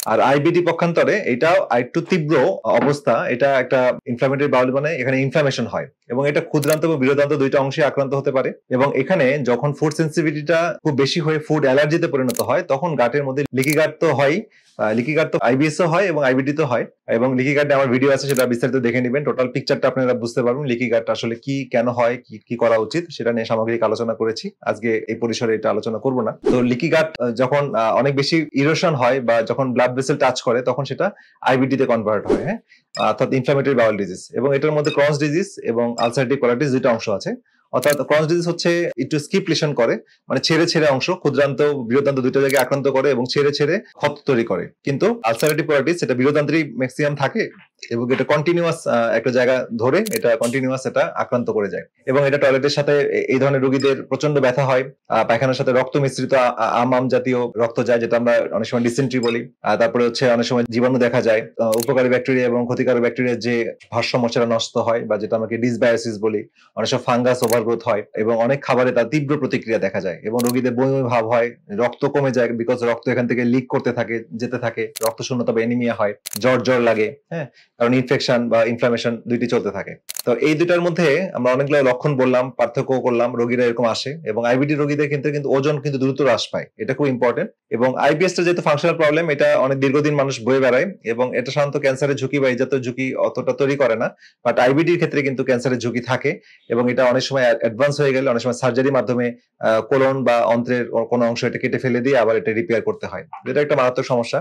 আর IBD পক্ষান্তরে এটাও আরেকটু তীব্র অবস্থা, এটা একটা ইনফ্লামেটরি বাউল, মানে এখানে ইনফ্লামেশন হয় এবং এটা ক্ষুদ্রান্ত এবং বৃহদান্ত দুইটা অংশে আক্রান্ত হতে পারে। এবং এখানে যখন ফুড সেন্সিটিভিটিটা খুব বেশি হয়ে ফুড অ্যালার্জিতে পরিণত হয় তখন গাটের মধ্যে লিকি গাট তো হয়, লিকি গাট তো আইবিএস হয় এবং আইবিডি তো হয়। এবং লিকি গাটে আমার ভিডিও আছে, সেটা বিস্তারিত দেখে নেবেন, টোটাল পিকচারটা আপনারা বুঝতে পারবেন লিকি গাট আসলে কি, কেন হয়, কি কি করা উচিত সেটা নিয়ে সামগ্রিক আলোচনা করেছি। আজকে এই পরিসরে এটা আলোচনা করব না। তো লিকি গাট যখন অনেক বেশি ইরোশন হয় বা যখন ব্লাড ভেসেল টাচ করে তখন সেটা আইবিডি তে কনভার্ট হয়, হ্যাঁ, অর্থাৎ ইনফ্লামেটরি বাউল ডিজিজ। এবং এটার মধ্যে ক্রস ডিজিজ এবং আলসারেটিভ কোলাইটিস দুইটা অংশ আছে। অর্থাৎ ক্রস ডিজিজ হচ্ছে একটু স্কিপ লিশন করে, মানে ছেড়ে ছেড়ে অংশ, ক্ষুদ্রান্ত বৃহদান্ত দুইটা জায়গায় আক্রান্ত করে এবং ছেড়ে ছেড়ে ক্ষত তৈরি করে। কিন্তু আলসারেটিভ কোলাইটিস এটা বৃহদান্তেরই ম্যাক্সিমাম থাকে এবং এটা কন্টিনিউয়াস একটা জায়গা ধরে এটা কন্টিনিউয়াস এটা আক্রান্ত করে যায়। এবং এটা টয়লেটের সাথে এই ধরনের রোগীদের প্রচন্ড ব্যথা হয়, পায়খানার সাথে রক্ত মিশ্রিত আমাম জাতীয় রক্ত যায়, যেটা আমরা অনেক সময় ডিসেন্ট্রি বলি। তারপরে হচ্ছে অনেক সময় জীবাণু দেখা যায়, উপকারী ব্যাকটেরিয়া এবং ক্ষতিকারক ব্যাকটেরিয়ার যে ভারসাম্য সেটা নষ্ট হয়, বা যেটা আমরা ডিসবায়োসিস বলি। অনেক সময় ফাঙ্গাস ওভারগ্রোথ হয় এবং অনেক খাবারে তার তীব্র প্রতিক্রিয়া দেখা যায় এবং রোগীদের বমি ভাব হয়, রক্ত কমে যায়, বিকজ রক্ত এখান থেকে লিক করতে থাকে, যেতে থাকে, রক্ত শূন্যতা বা এনিমিয়া হয়, জ্বর জ্বর লাগে, হ্যাঁ, কারণ ইনফেকশন বা ইনফ্লামেশন দুইটি চলতে থাকে। তো এই দুটার মধ্যে আমরা অনেকগুলো লক্ষণ বললাম, পার্থক্য করলাম, রোগীরা এরকম আসে। এবং আইবিডি রোগীদের ক্ষেত্রে কিন্তু ওজন কিন্তু দ্রুত হ্রাস পায়, এটা খুব ইম্পর্টেন্ট। এবং আইবিএস টা যেহেতু ফাংশনাল প্রবলেম, এটা অনেক দীর্ঘদিন মানুষ বয়ে বেড়ায় এবং এটা সাধারণত ক্যান্সারের ঝুঁকি বা এই জাতীয় ঝুঁকি অতটা তৈরি করে না। বাট আইবিডির ক্ষেত্রে কিন্তু ক্যান্সারের ঝুঁকি থাকে এবং এটা অনেক সময় অ্যাডভান্স হয়ে গেলে অনেক সময় সার্জারির মাধ্যমে কোলন বা অন্ত্রের কোনো অংশ এটা কেটে ফেলে দিয়ে আবার এটা রিপেয়ার করতে হয়, যেটা একটা মারাত্মক সমস্যা।